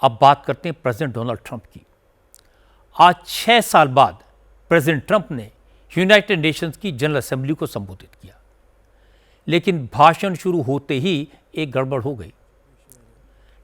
अब बात करते हैं प्रेसिडेंट डोनाल्ड ट्रंप की। आज 6 साल बाद प्रेसिडेंट ट्रंप ने यूनाइटेड नेशंस की जनरल असेंबली को संबोधित किया, लेकिन भाषण शुरू होते ही एक गड़बड़ हो गई।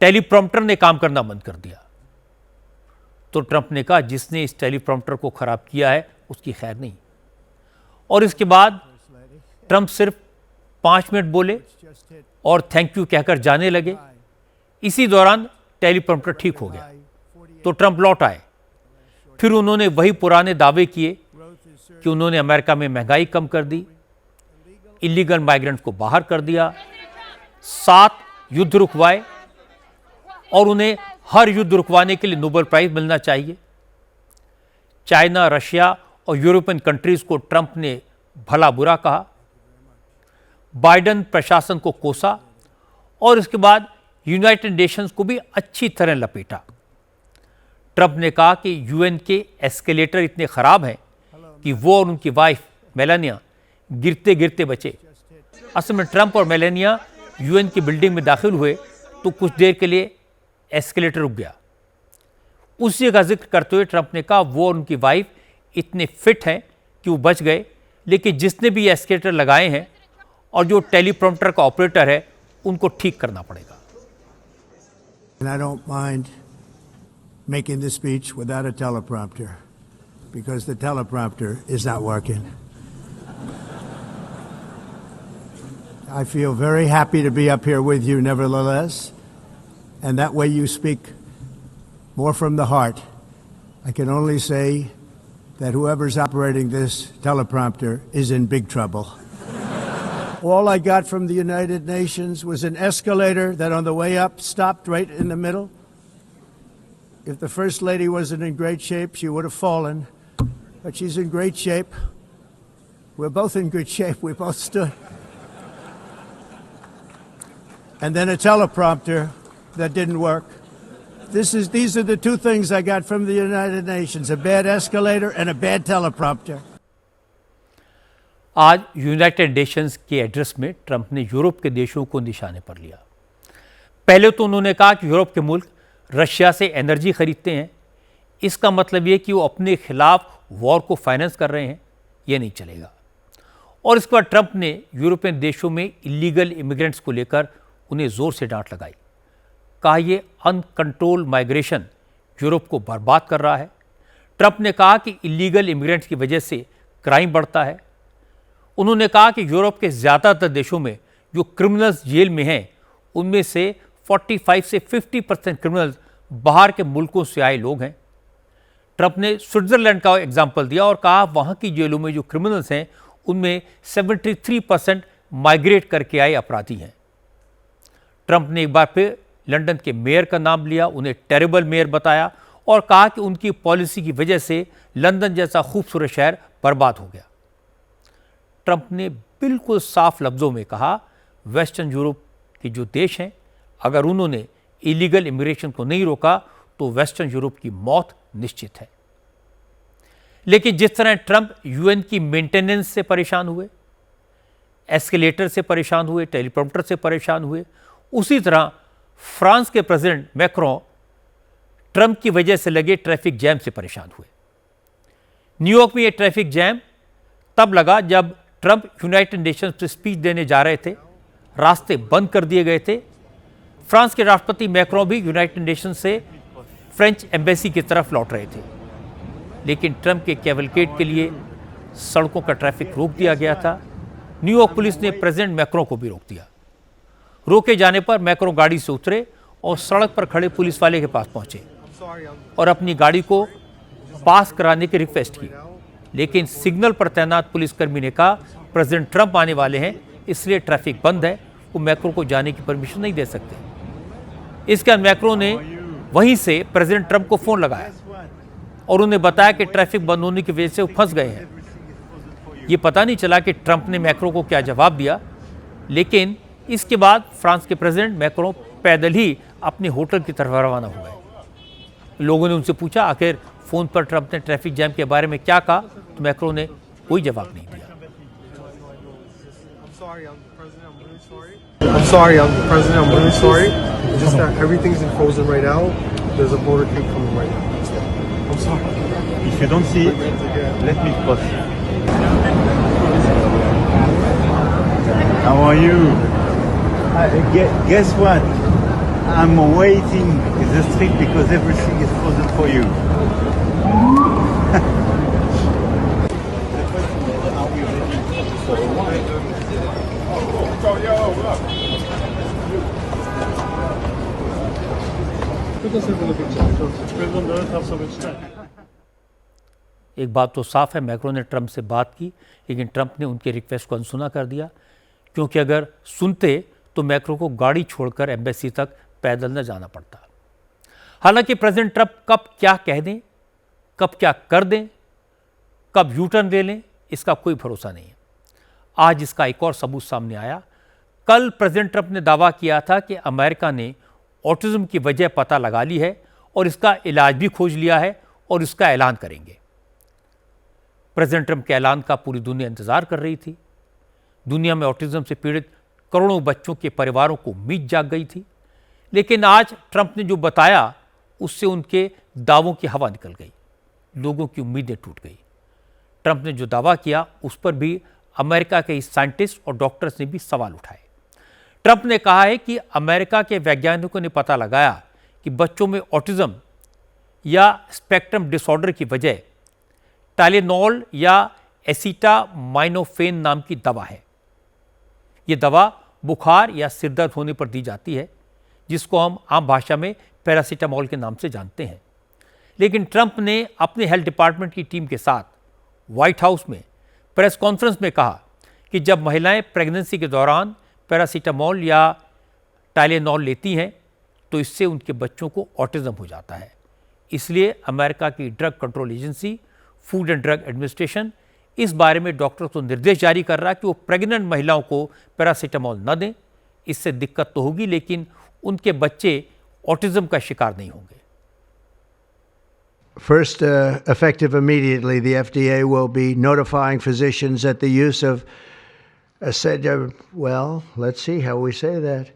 टेलीप्रॉम्प्टर ने काम करना बंद कर दिया। तो ट्रंप ने कहा जिसने इस टेलीप्रॉम्प्टर को खराब किया है उसकी खैर नहीं। और इसके बाद ट्रंप सिर्फ 5 मिनट बोले और थैंक यू कहकर जाने लगे। इसी दौरान टेलीप्रॉम्प्टर ठीक हो गया तो ट्रंप लौट आए। फिर उन्होंने वही पुराने दावे किए कि उन्होंने अमेरिका में महंगाई कम कर दी, इलीगल माइग्रेंट्स को बाहर कर दिया, 7 युद्ध रुकवाए और उन्हें हर युद्ध रुकवाने के लिए नोबेल प्राइज मिलना चाहिए। चाइना, रशिया और यूरोपियन कंट्रीज को ट्रंप ने भला बुरा कहा, बाइडेन प्रशासन को कोसा और इसके बाद यूनाइटेड नेशंस को भी अच्छी तरह लपेटा। ट्रंप ने कहा कि यूएन के एस्केलेटर इतने खराब हैं कि वो और उनकी वाइफ मेलानिया गिरते गिरते बचे। असल में ट्रंप और मेलानिया यूएन की बिल्डिंग में दाखिल हुए तो कुछ देर के लिए एस्केलेटर रुक गया। उसी का जिक्र करते हुए ट्रंप ने कहा वो और उनकी वाइफ इतने फिट हैं कि वो बच गए, लेकिन जिसने भी एस्केलेटर लगाए हैं और जो टेलीप्रॉम्प्टर का ऑपरेटर है उनको ठीक करना पड़ेगा। And I don't mind making this speech without a teleprompter because the teleprompter is not working. I feel very happy to be up here with you nevertheless, and that way you speak more from the heart. I can only say that whoever's operating this teleprompter is in big trouble. All I got from the United Nations was an escalator that on the way up stopped right in the middle. If the First Lady wasn't in great shape, she would have fallen, but she's in great shape. We're both in good shape. We both stood. And then a teleprompter that didn't work. These are the two things I got from the United Nations, a bad escalator and a bad teleprompter. आज United Nations के address में Trump ने Europe के देशों को निशाने पर लिया। पहले तो उन्होंने कहा कि यूरोप के मुल्क रशिया से एनर्जी खरीदते हैं, इसका मतलब ये कि वो अपने खिलाफ वॉर को फाइनेंस कर रहे हैं, ये नहीं चलेगा। और इसके बाद ट्रंप ने यूरोपियन देशों में इलीगल इमिग्रेंट्स को लेकर उन्हें जोर से डांट लगाई। कहा ये अनकंट्रोल माइग्रेशन यूरोप को बर्बाद कर रहा है। ट्रंप ने कहा कि इलीगल इमिग्रेंट्स की वजह से क्राइम बढ़ता है। उन्होंने कहा कि यूरोप के ज़्यादातर देशों में जो क्रिमिनल्स जेल में हैं उनमें से 45 से 50% क्रिमिनल्स बाहर के मुल्कों से आए लोग हैं। ट्रंप ने स्विट्जरलैंड का एग्जाम्पल दिया और कहा वहाँ की जेलों में जो क्रिमिनल्स हैं उनमें 73% माइग्रेट करके आए अपराधी हैं। ट्रंप ने एक बार फिर लंदन के मेयर का नाम लिया, उन्हें टेरेबल मेयर बताया और कहा कि उनकी पॉलिसी की वजह से लंदन जैसा खूबसूरत शहर बर्बाद हो गया। ट्रंप ने बिल्कुल साफ लफ्ज़ों में कहा वेस्टर्न यूरोप के जो देश हैं अगर उन्होंने इलीगल इमिग्रेशन को नहीं रोका तो वेस्टर्न यूरोप की मौत निश्चित है। लेकिन जिस तरह ट्रंप यूएन की मेंटेनेंस से परेशान हुए, एस्केलेटर से परेशान हुए, टेलीप्रॉम्प्टर से परेशान हुए, उसी तरह फ्रांस के प्रेसिडेंट मैक्रों ट्रंप की वजह से लगे ट्रैफिक जैम से परेशान हुए। न्यूयॉर्क में यह ट्रैफिक जैम तब लगा जब ट्रंप यूनाइटेड नेशंस पे स्पीच देने जा रहे थे, रास्ते बंद कर दिए गए थे। फ्रांस के राष्ट्रपति मैक्रों भी यूनाइटेड नेशंस से फ्रेंच एम्बेसी की तरफ लौट रहे थे, लेकिन ट्रंप के कैवलकेड के लिए सड़कों का ट्रैफिक रोक दिया गया था। न्यूयॉर्क पुलिस ने प्रेसिडेंट मैक्रों को भी रोक दिया। रोके जाने पर मैक्रों गाड़ी से उतरे और सड़क पर खड़े पुलिस वाले के पास पहुंचे और अपनी गाड़ी को पास कराने की रिक्वेस्ट की, लेकिन सिग्नल पर तैनात पुलिसकर्मी ने कहा प्रेसिडेंट ट्रंप आने वाले हैं इसलिए ट्रैफिक बंद है, वो मैक्रों को जाने की परमिशन नहीं दे सकते। इसके बाद मैक्रों ने वहीं से प्रेसिडेंट ट्रंप को फ़ोन लगाया और उन्हें बताया कि ट्रैफिक बंद होने की वजह से वो फंस गए हैं। ये पता नहीं चला कि ट्रंप ने मैक्रों को क्या जवाब दिया, लेकिन इसके बाद फ्रांस के प्रेसिडेंट मैक्रों पैदल ही अपने होटल की तरफ रवाना हो गए। लोगों ने उनसे पूछा आखिर फ़ोन पर ट्रंप ने ट्रैफिक जैम के बारे में क्या कहा, तो मैक्रों ने कोई जवाब नहीं दिया। I'm sorry, President. I'm really sorry. Just that everything's in frozen right now. There's a motorcade coming right now. I'm sorry. If you don't see it, let me cross. How are you? Guess what? I'm waiting in the street because everything is frozen for you. Are we ready for a wine? Put us in the picture. President does have so much time. एक बात तो साफ है, macro ने Trump से बात की, लेकिन ट्रंप ने उनके रिक्वेस्ट को अनसुना कर दिया, क्योंकि अगर सुनते तो मैक्रो को गाड़ी छोड़कर एम्बेसी तक पैदल न जाना पड़ता। हालांकि प्रेसिडेंट ट्रंप कब क्या कह दें, कब क्या कर दें, कब यू टर्न ले लें, इसका कोई भरोसा नहीं है। आज इसका एक और सबूत सामने आया। कल प्रेसिडेंट ट्रंप ने दावा किया था कि अमेरिका ने ऑटिज्म की वजह पता लगा ली है और इसका इलाज भी खोज लिया है और इसका ऐलान करेंगे। प्रेसिडेंट ट्रंप के ऐलान का पूरी दुनिया इंतजार कर रही थी। दुनिया में ऑटिज्म से पीड़ित करोड़ों बच्चों के परिवारों को उम्मीद जाग गई थी, लेकिन आज ट्रंप ने जो बताया उससे उनके दावों की हवा निकल गई, लोगों की उम्मीदें टूट गई। ट्रंप ने जो दावा किया उस पर भी अमेरिका के साइंटिस्ट और डॉक्टर्स ने भी सवाल उठाए। ट्रंप ने कहा है कि अमेरिका के वैज्ञानिकों ने पता लगाया कि बच्चों में ऑटिज्म या स्पेक्ट्रम डिसऑर्डर की वजह टाइलेनॉल या एसिटामाइनोफेन नाम की दवा है। ये दवा बुखार या सिरदर्द होने पर दी जाती है, जिसको हम आम भाषा में पैरासीटामोल के नाम से जानते हैं। लेकिन ट्रंप ने अपने हेल्थ डिपार्टमेंट की टीम के साथ व्हाइट हाउस में प्रेस कॉन्फ्रेंस में कहा कि जब महिलाएं प्रेगनेंसी के दौरान पैरासीटामोल या टाइलेनॉल लेती हैं तो इससे उनके बच्चों को ऑटिज्म हो जाता है। इसलिए अमेरिका की drug control agency food and drug administration इस बारे में डॉक्टर्स को निर्देश जारी कर रहा है कि वो प्रेग्नेंट महिलाओं को पैरासीटामोल न दें। इससे दिक्कत तो होगी, लेकिन उनके बच्चे ऑटिज्म का शिकार नहीं होंगे। First, effective immediately, the FDA will be notifying physicians that the use of let's see how we say that.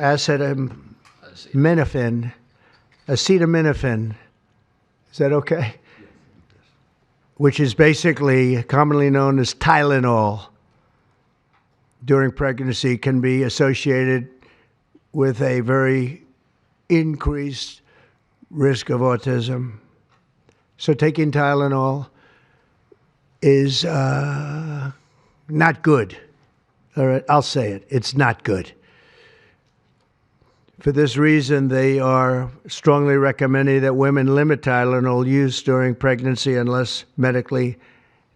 Acetaminophen. Is that okay? Which is basically commonly known as Tylenol, during pregnancy can be associated with a very increased risk of autism. So taking Tylenol is not good. All right, I'll say it. It's not good. For this reason, they are strongly recommending that women limit Tylenol use during pregnancy unless medically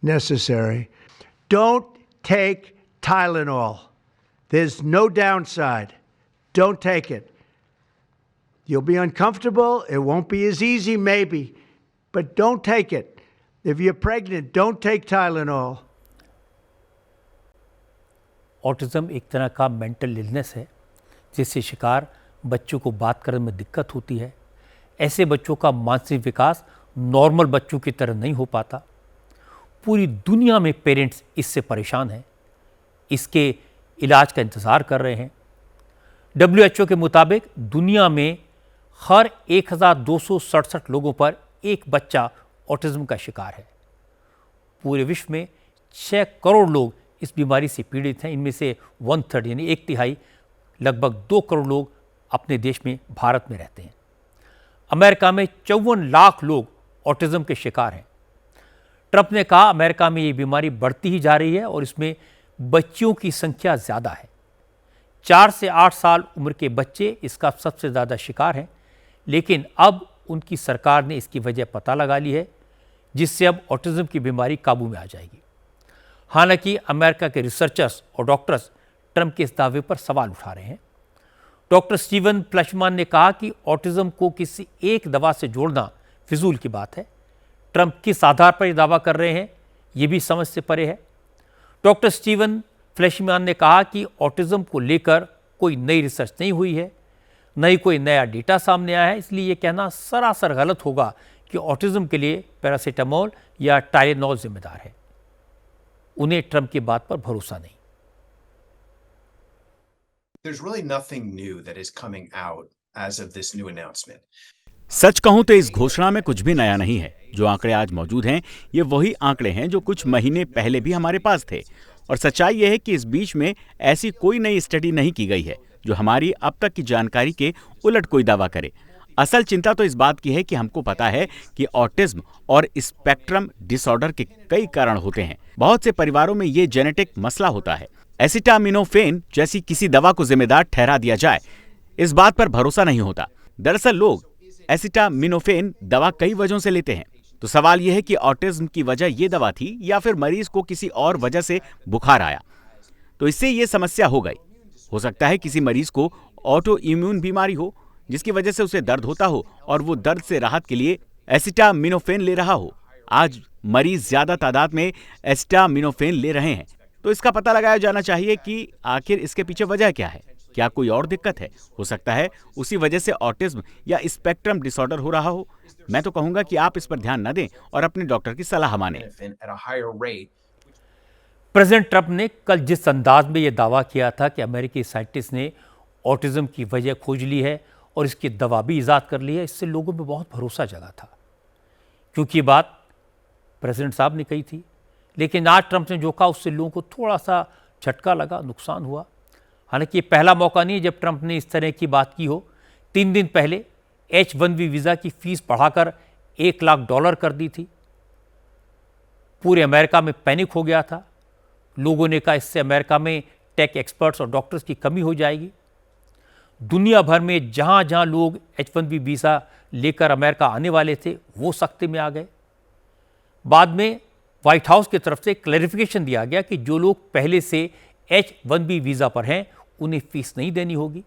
necessary. Don't take Tylenol. There's no downside. Don't take it. You'll be uncomfortable. It won't be as easy, maybe, but don't take it. If you're pregnant, don't take Tylenol. Autism एक तरह का mental illness है जिससे शिकार बच्चों को बात करने में दिक्कत होती है। ऐसे बच्चों का मानसिक विकास नॉर्मल बच्चों की तरह नहीं हो पाता। पूरी दुनिया में पेरेंट्स इससे परेशान हैं, इसके इलाज का इंतज़ार कर रहे हैं। WHO के मुताबिक दुनिया में हर 1267 लोगों पर एक बच्चा ऑटिज्म का शिकार है। पूरे विश्व में 6 करोड़ लोग इस बीमारी से पीड़ित हैं। इनमें से 1/3 यानी 1/3 लगभग 2 करोड़ लोग अपने देश में भारत में रहते हैं। अमेरिका में 54 लाख लोग ऑटिज्म के शिकार हैं। ट्रंप ने कहा अमेरिका में ये बीमारी बढ़ती ही जा रही है और इसमें बच्चियों की संख्या ज़्यादा है। 4 से 8 साल उम्र के बच्चे इसका सबसे ज़्यादा शिकार हैं, लेकिन अब उनकी सरकार ने इसकी वजह पता लगा ली है, जिससे अब ऑटिज्म की बीमारी काबू में आ जाएगी। हालांकि अमेरिका के रिसर्चर्स और डॉक्टर्स ट्रंप के इस दावे पर सवाल उठा रहे हैं। डॉक्टर स्टीवन फ्लेशमैन ने कहा कि ऑटिज्म को किसी एक दवा से जोड़ना फिजूल की बात है। ट्रंप किस आधार पर यह दावा कर रहे हैं, ये भी समझ से परे है। डॉक्टर स्टीवन फ्लेशमैन ने कहा कि ऑटिज्म को लेकर कोई नई रिसर्च नहीं हुई है, न ही कोई नया डेटा सामने आया है, इसलिए यह कहना सरासर गलत होगा कि ऑटिज्म के लिए पैरासीटामोल या टाइलेनॉल जिम्मेदार है। उन्हें ट्रंप की बात पर भरोसा नहीं। There's really nothing new that is coming out as of this new announcement. सच कहूं तो इस घोषणा में कुछ भी नया नहीं है। जो आंकड़े आज मौजूद हैं ये वही आंकड़े हैं जो कुछ महीने पहले भी हमारे पास थे। और सच्चाई यह है कि इस बीच में ऐसी कोई नई स्टडी नहीं की गई है जो हमारी अब तक की जानकारी के उलट कोई दावा करे। असल चिंता तो इस बात की है कि हमको पता है कि ऑटिज्म और स्पेक्ट्रम डिसऑर्डर के कई कारण होते हैं। बहुत से परिवारों में ये जेनेटिक मसला होता है। एसिटामिनोफेन जैसी किसी दवा को जिम्मेदार ठहरा दिया जाए, इस बात पर भरोसा नहीं होता। दरअसल लोग एसिटामिनोफेन दवा कई वजहों से लेते हैं। तो सवाल यह है कि ऑटिज्म की वजह ये दवा थी या फिर मरीज को किसी और वजह से बुखार आया, तो इससे ये समस्या हो गई। हो सकता है किसी मरीज को ऑटो इम्यून बीमारी हो जिसकी वजह से उसे दर्द होता हो और वो दर्द से राहत के लिए एसिटामिनोफेन ले रहा हो। आज मरीज ज्यादा तादाद में एसिटामिनोफेन ले रहे हैं, तो इसका पता लगाया जाना चाहिए कि आखिर इसके पीछे वजह क्या है। क्या कोई और दिक्कत है? हो सकता है उसी वजह से ऑटिज्म या स्पेक्ट्रम डिसऑर्डर हो रहा हो। मैं तो कहूंगा कि आप इस पर ध्यान न दें और अपने डॉक्टर की सलाह मानें। At a higher rate. President Trump ने कल जिस अंदाज में यह दावा किया था कि अमेरिकी साइंटिस्ट ने ऑटिज्म की वजह खोज ली है और इसकी दवा भी ईजाद कर ली है, इससे लोगों में बहुत भरोसा जगा था, क्योंकि ये बात प्रेसिडेंट साहब ने कही थी। लेकिन आज ट्रंप ने जो कहा उससे लोगों को थोड़ा सा झटका लगा, नुकसान हुआ। हालांकि ये पहला मौका नहीं है जब ट्रंप ने इस तरह की बात की हो। 3 दिन पहले H-1B वीज़ा की फीस बढ़ाकर $1 लाख कर दी थी। पूरे अमेरिका में पैनिक हो गया था। लोगों ने कहा इससे अमेरिका में टेक एक्सपर्ट्स और डॉक्टर्स की कमी हो जाएगी। दुनिया भर में जहां जहां लोग H-1B वीज़ा लेकर अमेरिका आने वाले थे वो सख्ते में आ गए। बाद में व्हाइट हाउस की तरफ से क्लैरिफिकेशन दिया गया कि जो लोग पहले से H-1B वीज़ा पर हैं उन्हें फीस नहीं देनी होगी।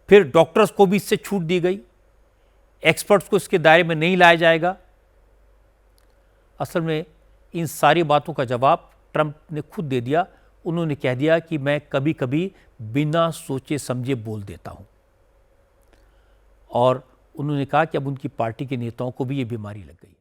फिर डॉक्टर्स को भी इससे छूट दी गई, एक्सपर्ट्स को इसके दायरे में नहीं लाया जाएगा। असल में इन सारी बातों का जवाब ट्रंप ने खुद दे दिया। उन्होंने कह दिया कि मैं कभी कभी बिना सोचे समझे बोल देता हूं, और उन्होंने कहा कि अब उनकी पार्टी के नेताओं को भी ये बीमारी लग गई।